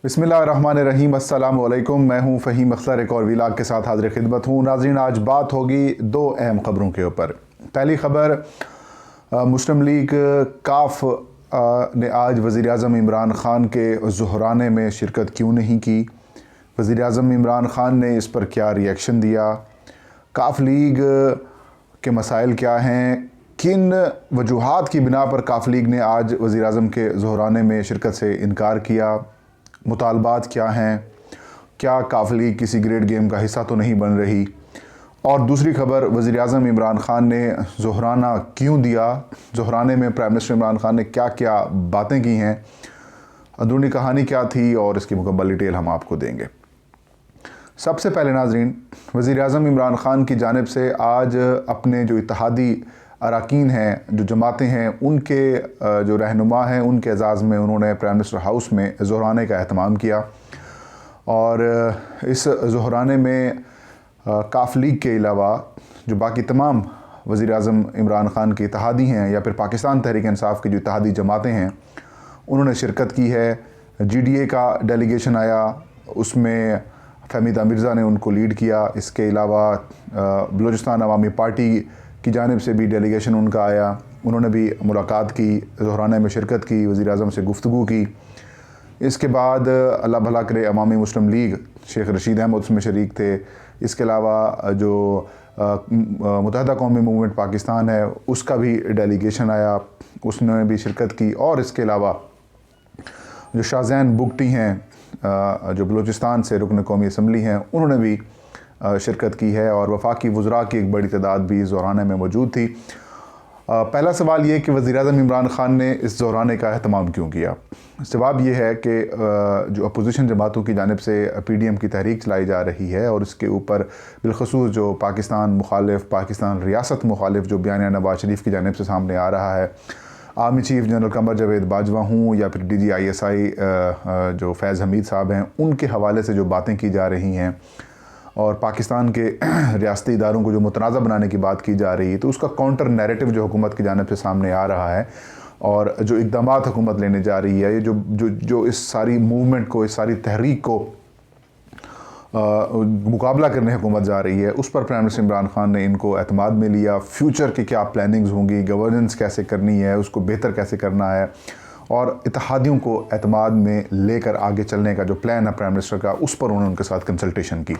बिस्मिल्लाहिर्रहमानिर्रहीम। अस्सलाम वालेकुम। मैं हूं फ़हीम अख्तर, एक और व्लॉग के साथ हाज़िर खिदमत हूं। नाज़रीन, आज बात होगी दो अहम ख़बरों के ऊपर। पहली ख़बर, मुस्लिम लीग काफ ने आज वज़ीर-ए-आज़म इमरान ख़ान के ज़ुहराने में शिरकत क्यों नहीं की। वज़ीर-ए-आज़म इमरान ख़ान ने इस पर क्या रिएक्शन दिया, काफ लीग के मसाइल क्या हैं, किन वजूहात की बिना पर काफ लीग ने आज वज़ीर-ए-आज़म के ज़ुहराने में शिरकत से इनकार किया, मुतालबात क्या हैं, क्या काफ लीग किसी ग्रेट गेम का हिस्सा तो नहीं बन रही। और दूसरी खबर, वज़ीर-ए-आज़म इमरान ख़ान ने ज़ुहराना क्यों दिया, ज़ुहराने में प्राइम मिनिस्टर इमरान ख़ान ने क्या क्या बातें की हैं, अंदरूनी कहानी क्या थी, और इसकी मुकम्मल डिटेल हम आपको देंगे। सबसे पहले नाज़रीन, वज़ीर-ए-आज़म इमरान ख़ान की जानिब से आज अपने जो इत्तेहादी अरकान हैं, जो जमातें हैं, उनके जो रहनुमा हैं, उनके एजाज़ में उन्होंने प्राइम मिनिस्टर हाउस में ज़ुहराने का एहतमाम किया। और इस ज़ुहराने में काफ लीग के अलावा जो बाकी तमाम वज़ीर-ए-आज़म इमरान ख़ान के इत्तेहादी हैं या फिर पाकिस्तान तहरीक इंसाफ की जो इत्तेहादी जमातें हैं, उन्होंने शिरकत की है। GDA का डेलीगेशन आया, उसमें फ़हमीदा मिर्ज़ा ने उनको लीड किया। इसके अलावा बलूचिस्तान अवामी पार्टी की जानिब से भी डेलीगेशन उनका आया, उन्होंने भी मुलाकात की, ज़ुहराने में शिरकत की, वज़ीर-ए-आज़म से गुफ्तगू की। इसके बाद अल्लाह भला करे अवामी मुस्लिम लीग, शेख रशीद अहमद उसमें शरीक थे। इसके अलावा जो मुत्तहदा कौमी मूवमेंट पाकिस्तान है, उसका भी डेलीगेशन आया, उसने भी शिरकत की। और इसके अलावा जो शाहज़ैन बुगटी हैं, जो बलूचिस्तान से रुकन कौमी असम्बली हैं, उन्होंने भी शिरकत की है। और वफाकी वज़रा की एक बड़ी तादाद भी ज़ुहराने में मौजूद थी। पहला सवाल ये कि वज़ीर-ए-आज़म इमरान ख़ान ने इस ज़ुहराने का अहतमाम क्यों किया। जवाब ये है कि जो अपोजिशन जमातों की जानिब से PDM की तहरीक चलाई जा रही है, और इसके ऊपर बिलखसूस जो पाकिस्तान मुखालिफ, पाकिस्तान रियासत मुखालिफ जो बयान नवाज़ शरीफ की जानिब से सामने आ रहा है, army chief general Qamar Javed Bajwa हूँ या फिर DG ISI जो फैज़ हमीद साहब हैं, उनके हवाले से जो बातें की जा रही हैं, और पाकिस्तान के रियासती इदारों को जो मुतनाज़ा बनाने की बात की जा रही है, तो उसका काउंटर नैरेटिव जो हुकूमत की जानिब से सामने आ रहा है, और जो इक़दामात हुकूमत लेने जा रही है, ये जो इस सारी मूवमेंट को, इस सारी तहरीक को मुकाबला करने हुकूमत जा रही है, उस पर प्राइम मिनिस्टर इमरान ख़ान ने इनको एतमाद में लिया। फ्यूचर की क्या प्लानिंग्स होंगी, गवर्नेंस कैसे करनी है, उसको बेहतर कैसे करना है, और इत्तेहादियों को एतमाद में लेकर आगे चलने का जो प्लान है प्राइम मिनिस्टर का, उस पर उन्होंने उनके साथ कंसल्टेशन की।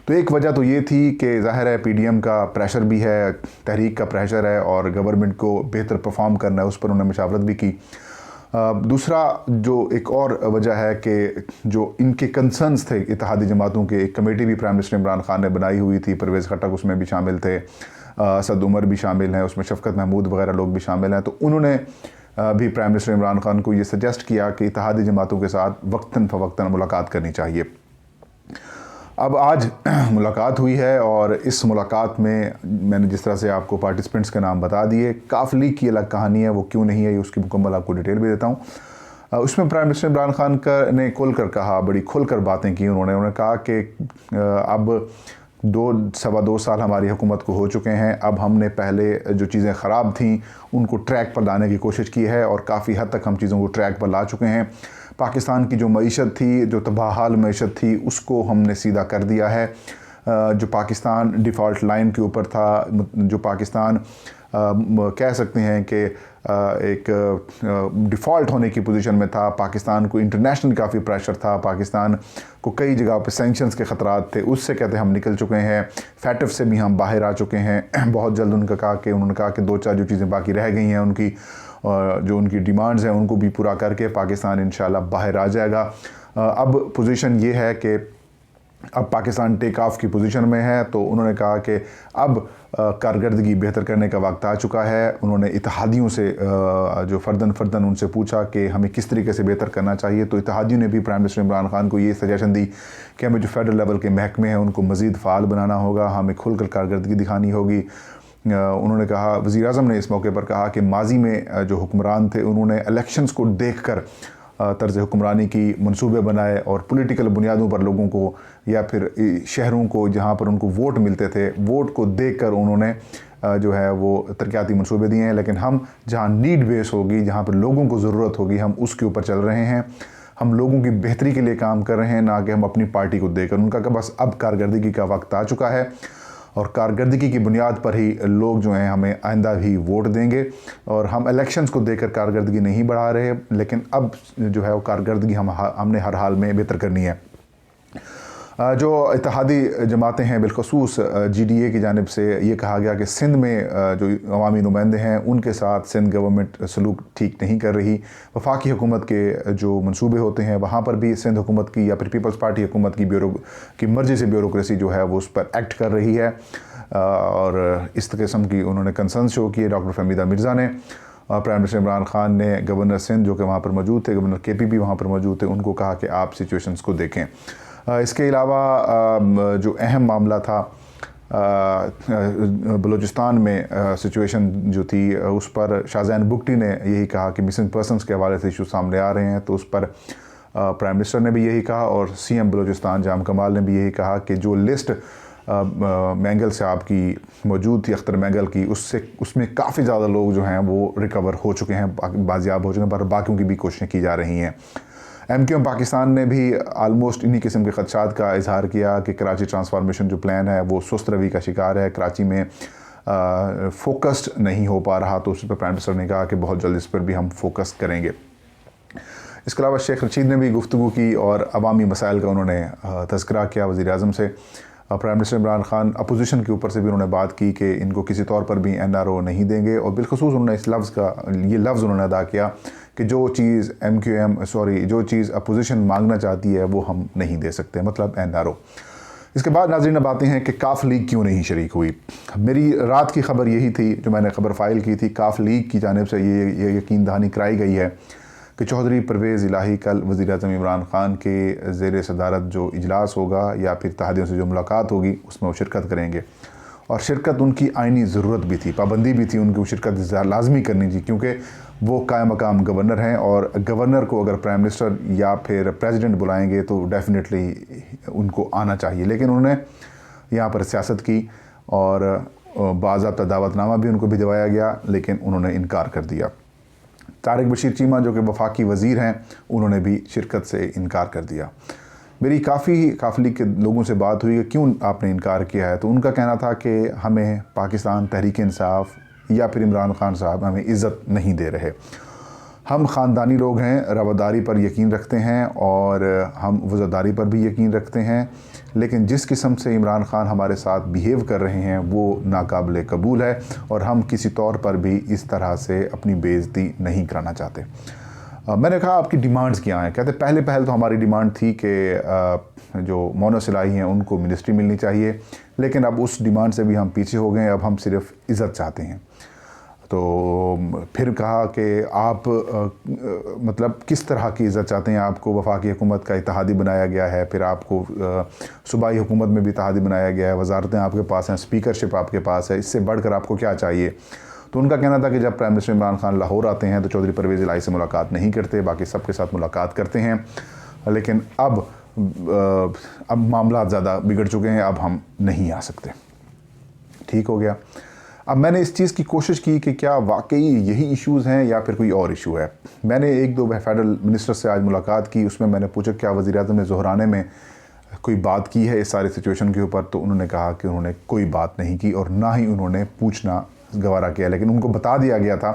तो एक वजह तो ये थी कि ज़ाहिर है PDM का प्रेशर भी है, तहरीक का प्रेशर है, और गवर्नमेंट को बेहतर परफॉर्म करना है, उस पर उन्होंने मशावरत भी की। दूसरा जो एक और वजह है कि जो इनके कंसर्न्स थे इत्तेहादी जमातों के, एक कमेटी भी प्राइम मिनिस्टर इमरान ख़ान ने बनाई हुई थी, परवेज़ खट्टक उसमें भी शामिल थे, असद उमर भी शामिल हैं, उसमें शफ़कत महमूद वगैरह लोग भी शामिल हैं। तो उन्होंने भी प्राइम मिनिस्टर इमरान ख़ान को ये सजेस्ट किया कि इत्तेहादी जमातों के साथ वक्तन फ़वक्तन मुलाकात करनी चाहिए। अब आज मुलाकात हुई है, और इस मुलाकात में मैंने जिस तरह से आपको पार्टिसिपेंट्स के नाम बता दिए, काफ लीग की अलग कहानी है, वो क्यों नहीं है, उसकी मुकम्मल आपको डिटेल भी देता हूँ। उसमें प्राइम मिनिस्टर इमरान ख़ान ने खुल कर कहा, बड़ी खुल कर बातें की उन्होंने कहा कि अब 2-2.25 साल हमारी हुकूमत को हो चुके हैं, अब हमने पहले जो चीज़ें ख़राब थीं उनको ट्रैक पर लाने की कोशिश की है, और काफ़ी हद तक हम चीज़ों को ट्रैक पर ला चुके हैं। पाकिस्तान की जो मईशत थी, जो तबाहाल मईशत थी, उसको हमने सीधा कर दिया है। जो पाकिस्तान डिफ़ॉल्ट लाइन के ऊपर था, जो पाकिस्तान कह सकते हैं कि एक डिफ़ॉल्ट होने की पोजीशन में था, पाकिस्तान को इंटरनेशनल काफ़ी प्रेशर था, पाकिस्तान को कई जगह पे सैंक्शंस के ख़तरात थे, उससे कहते हैं हम निकल चुके हैं। फैटफ से भी हम बाहर आ चुके हैं। बहुत जल्द उन्होंने कहा कि 2-4 जो चीज़ें बाकी रह गई हैं, उनकी जो उनकी डिमांड्स हैं उनको भी पूरा करके पाकिस्तान इंशाल्लाह बाहर आ जाएगा। अब पोजीशन ये है कि अब पाकिस्तान टेक ऑफ की पोजीशन में है, तो उन्होंने कहा कि अब कारकर्दगी बेहतर करने का वक्त आ चुका है। उन्होंने इत्तेहादियों से जो फ़र्दन उनसे पूछा कि हमें किस तरीके से बेहतर करना चाहिए, तो इत्तेहादियों ने भी प्राइम मिनिस्टर इमरान ख़ान को ये सजेशन दी कि हमें जो फेडरल लेवल के महकमे हैं उनको मज़ीद फ़ाल बनाना होगा, हमें खुलकर कारकर्दगी दिखानी होगी। उन्होंने कहा, वज़ीर-ए-आज़म ने इस मौके पर कहा कि माजी में जो हुक्मरान थे उन्होंने इलेक्शंस को देखकर तर्ज़ हुक्मरानी की मंसूबे बनाए, और पॉलिटिकल बुनियादों पर लोगों को या फिर शहरों को जहाँ पर उनको वोट मिलते थे, वोट को देखकर उन्होंने जो है वो तरक्याती मंसूबे दिए हैं। लेकिन हम जहाँ नीड बेस होगी, जहाँ पर लोगों को ज़रूरत होगी, हम उसके ऊपर चल रहे हैं। हम लोगों की बेहतरी के लिए काम कर रहे हैं, ना कि हम अपनी पार्टी को देकर। उनका कि बस अब कारकर्दगी का वक्त आ चुका है और कारकर्दगी की बुनियाद पर ही लोग जो हैं हमें आइंदा भी वोट देंगे। और हम इलेक्शंस को देकर कारकर्दगी नहीं बढ़ा रहे, लेकिन अब जो है वो कारकर्दगी हमने हर हाल में बेहतर करनी है। जो इत्तेहादी जमातें हैं, बिलखसूस GDA की जानिब से ये कहा गया कि सिंध में जो अवामी नुमाइंदे हैं उनके साथ सिंध गवर्नमेंट सलूक ठीक नहीं कर रही। वफाकी हुकूमत के जो मंसूबे होते हैं वहाँ पर भी सिंध हुकूमत की या फिर पीपल्स पार्टी हुकूमत की मर्जी से ब्यूरोक्रेसी जो है वो उस पर एक्ट कर रही है। और इस किस्म की उन्होंने कंसर्न शो किए डॉक्टर फहमीदा मिर्ज़ा ने। प्राइम मिनिस्टर इमरान खान ने गवर्नर सिंध जो कि वहाँ पर मौजूद थे, गवर्नर KP भी वहाँ पर मौजूद थे, उनको कहा कि आप सिचुएशंस को देखें। इसके अलावा जो अहम मामला था बलूचिस्तान में सिचुएशन जो थी उस पर शाहजैन बुगटी ने यही कहा कि मिसिंग पर्सनस के हवाले से इशू सामने आ रहे हैं, तो उस पर प्राइम मिनिस्टर ने भी यही कहा और CM बलूचिस्तान जाम कमाल ने भी यही कहा कि जो लिस्ट मैंगल साहब की मौजूद थी, अख्तर मैंगल की, उसमें काफ़ी ज़्यादा लोग जो हैं वो रिकवर हो चुके हैं, बाजियाब हो चुके हैं, पर बाकियों की भी कोशिशें की जा रही हैं। MQM पाकिस्तान ने भी आलमोस्ट इन्हीं किस्म के खदशात का इजहार किया कि कराची ट्रांसफॉर्मेशन जो प्लान है वो सुस्त रवि का शिकार है, कराची में फोकस्ड नहीं हो पा रहा, तो उस पर प्राइम मिनिस्टर ने कहा कि बहुत जल्द इस पर भी हम फोकस करेंगे। इसके अलावा शेख रशीद ने भी गुफ्तगू की और अवामी मसाइल का उन्होंने तज़किरा किया वज़ीर आज़म से। Prime minister Imran Khan opposition के ऊपर से भी उन्होंने बात की कि इनको किसी तौर पर भी NRO नहीं देंगे, और बिलखसूस उन्होंने इस लफ्ज़ उन्होंने अदा किया कि जो चीज़ अपोजिशन मांगना चाहती है वो हम नहीं दे सकते, मतलब NRO। इसके बाद नाज़रीन अब आते हैं कि काफ लीग क्यों नहीं शरीक हुई। मेरी रात की खबर यही थी, जो मैंने खबर फाइल की थी, काफ लीग की जानिब से ये यकीन दहानी कराई गई है कि चौधरी परवेज़ इलाही कल वज़ीर-ए-आज़म इमरान खान के ज़ेर सदारत जो इजलास होगा या फिर इत्तेहादियों से जो मुलाकात होगी उसमें वो शिरकत करेंगे, और शिरकत उनकी आइनी ज़रूरत भी थी, पाबंदी भी थी उनकी वो शिरकत लाजमी करनी थी, क्योंकि वो कायम मकाम गवर्नर हैं और गवर्नर को अगर प्राइम मिनिस्टर या फिर प्रेसिडेंट बुलाएंगे तो डेफिनेटली उनको आना चाहिए। लेकिन उन्होंने यहाँ पर सियासत की और बाज़ाब्ता दावतनामा भी उनको भिजवाया गया, लेकिन उन्होंने इनकार कर दिया। तारिक बशीर चीमा जो कि वफाकी वज़ीर हैं, उन्होंने भी शिरकत से इनकार कर दिया। मेरी काफ़ लीग के लोगों से बात हुई कि क्यों आपने इनकार किया है, तो उनका कहना था कि हमें पाकिस्तान तहरीक इंसाफ या फिर इमरान खान साहब हमें इज़्ज़त नहीं दे रहे। हम ख़ानदानी लोग हैं, रवादारी पर यकीन रखते हैं और हम वज़ादारी पर भी यकीन रखते हैं, लेकिन जिस किस्म से इमरान खान हमारे साथ बिहेव कर रहे हैं वो नाकाबिल कबूल है और हम किसी तौर पर भी इस तरह से अपनी बेइज्जती नहीं कराना चाहते। मैंने कहा आपकी डिमांड्स क्या हैं? कहते पहले तो हमारी डिमांड थी कि जो मोनोसिलाई हैं उनको मिनिस्ट्री मिलनी चाहिए, लेकिन अब उस डिमांड से भी हम पीछे हो गए, अब हम सिर्फ इज़्ज़त चाहते हैं। तो फिर कहा कि आप मतलब किस तरह की इज़्ज़त चाहते हैं? आपको वफाकी हुकूमत का इत्तेहादी बनाया गया है, फिर आपको सूबाई हुकूमत में भी इत्तेहादी बनाया गया है, वजारतें आपके पास हैं, स्पीकरशिप आपके पास है, इससे बढ़कर आपको क्या चाहिए? तो उनका कहना था कि जब प्राइम मिनिस्टर इमरान खान लाहौर आते हैं तो चौधरी परवेज़ इलाही से मुलाकात नहीं करते, बाकी सबके साथ मुलाकात करते हैं, लेकिन अब मामला ज़्यादा बिगड़ चुके हैं, अब हम नहीं आ सकते। ठीक हो गया। अब मैंने इस चीज़ की कोशिश की कि क्या वाकई यही इश्यूज़ हैं या फिर कोई और इशू है। मैंने 1-2 फेडरल मिनिस्टर से आज मुलाकात की, उसमें मैंने पूछा क्या वज़ीर-ए-आज़म ने ज़ोहराने में कोई बात की है इस सारी सिचुएशन के ऊपर, तो उन्होंने कहा कि उन्होंने कोई बात नहीं की और ना ही उन्होंने पूछना गवारा किया, लेकिन उनको बता दिया गया था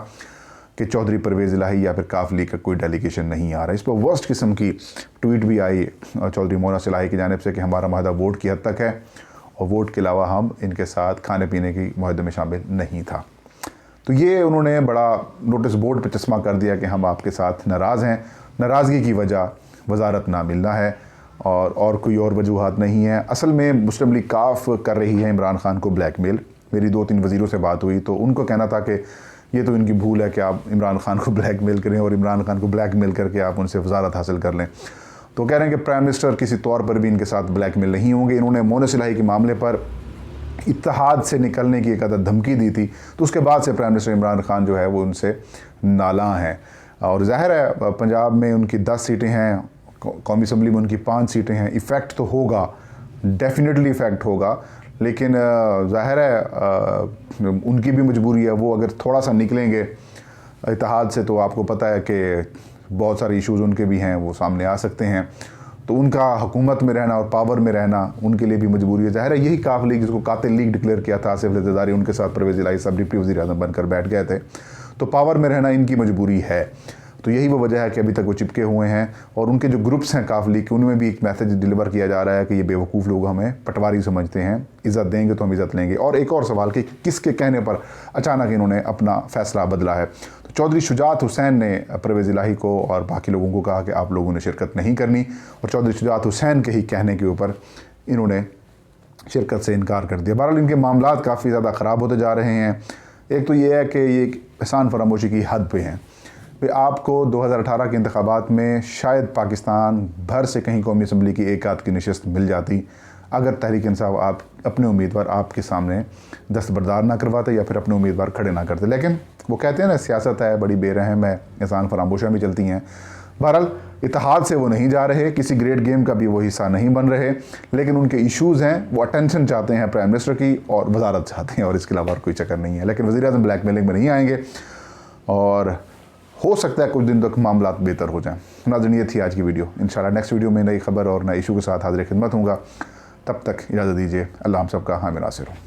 कि चौधरी परवेज़ इलाही या फिर काफ लीग का कोई डेलीगेशन नहीं आ रहा। इस पर वर्स्ट किस्म की ट्वीट भी आई चौधरी मोनस इलाही की जानिब से कि हमारा माहदा वोट की हद तक है और वोट के अलावा हम इनके साथ खाने पीने की माहदे में शामिल नहीं था। तो ये उन्होंने बड़ा नोटिस बोर्ड पर चश्मा कर दिया कि हम आपके साथ नाराज़ हैं। नाराज़गी की वजह वजारत ना मिलना है और कोई और वजूहात नहीं है। असल में मुस्लिम लीग काफ कर रही है इमरान खान को ब्लैकमेल। मेरी 2-3 वज़ीरों से बात हुई तो उनको कहना था कि ये तो इनकी भूल है कि आप इमरान खान को ब्लैकमेल करें और इमरान खान को ब्लैकमेल करके आप उनसे वजारत हासिल कर लें। तो कह रहे हैं कि प्राइम मिनिस्टर किसी तौर पर भी इनके साथ ब्लैकमेल नहीं होंगे। इन्होंने मोनस इलाही के मामले पर इत्तेहाद से निकलने की एक आदत धमकी दी थी, तो उसके बाद से प्राइम मिनिस्टर इमरान खान जो है वो उनसे नाला हैं। और ज़ाहिर है पंजाब में उनकी 10 सीटें हैं, कौमी असम्बली में उनकी 5 सीटें हैं, इफ़ेक्ट तो होगा, डेफिनेटली इफ़ेक्ट होगा, लेकिन ज़ाहिर है उनकी भी मजबूरी है। वो अगर थोड़ा सा निकलेंगे इत्तेहाद से तो आपको पता है कि बहुत सारे इश्यूज़ उनके भी हैं, वो सामने आ सकते हैं। तो उनका हुकूमत में रहना और पावर में रहना उनके लिए भी मजबूरी है। ज़ाहिर है यही काफ लीग जिसको कातिल लीग डिक्लेयर किया था आसिफ ज़रदारी, उनके साथ परवेज़ इलाही साहब डिप्टी वज़ीर आज़म बनकर बैठ गए थे। तो पावर में रहना इनकी मजबूरी है। तो यही वो वजह है कि अभी तक वो चिपके हुए हैं। और उनके जो ग्रुप्स हैं काफ लीग के, उनमें भी एक मैसेज डिलीवर किया जा रहा है कि ये बेवकूफ़ लोग हमें पटवारी समझते हैं, इज़्ज़त देंगे तो हम इज़्ज़त लेंगे। और एक और सवाल कि किसके कहने पर अचानक इन्होंने अपना फ़ैसला बदला है। तो चौधरी शुजात हुसैन ने परवेज़ इलाही को और बाकी लोगों को कहा कि आप लोगों ने शिरकत नहीं करनी, और चौधरी शुजात हुसैन के ही कहने के ऊपर इन्होंने शिरकत से इनकार कर दिया। बहरहाल इनके मामलात काफ़ी ज़्यादा ख़राब होते जा रहे हैं। एक तो ये है कि ये एहसान फरामोशी की हद पे हैं। भाई आपको 2018 के इंतखाबात में शायद पाकिस्तान भर से कहीं कौमी असम्बली की एक आध की नशस्त मिल जाती अगर तहरीक इंसाफ आप अपने उम्मीदवार आपके सामने दस्तबरदार ना करवाते या फिर अपने उम्मीदवार खड़े ना करते। लेकिन वो कहते हैं ना, सियासत है बड़ी बेरहम है, एहसान फरामोशियाँ भी चलती हैं। बहरहाल इत्तेहाद से वो नहीं जा रहे, किसी ग्रेट गेम का भी वो हिस्सा नहीं बन रहे, लेकिन उनके इश्यूज़ हैं, वो अटेंशन चाहते हैं प्राइम मिनिस्टर की और वजारत चाहते हैं, और इसके अलावा कोई चक्कर नहीं है। लेकिन वज़ीर-ए-आज़म ब्लैकमेलिंग में नहीं आएंगे और हो सकता है कुछ दिन तक मामला बेहतर हो जाएं। नाज़रीन, ये थी आज की वीडियो। इंशाल्लाह नेक्स्ट वीडियो में नई खबर और नए इशू के साथ हाज़िर खिदमत होऊंगा। तब तक इजाज़त दीजिए। अल्लाह हम सबका हामिल नासिर हो।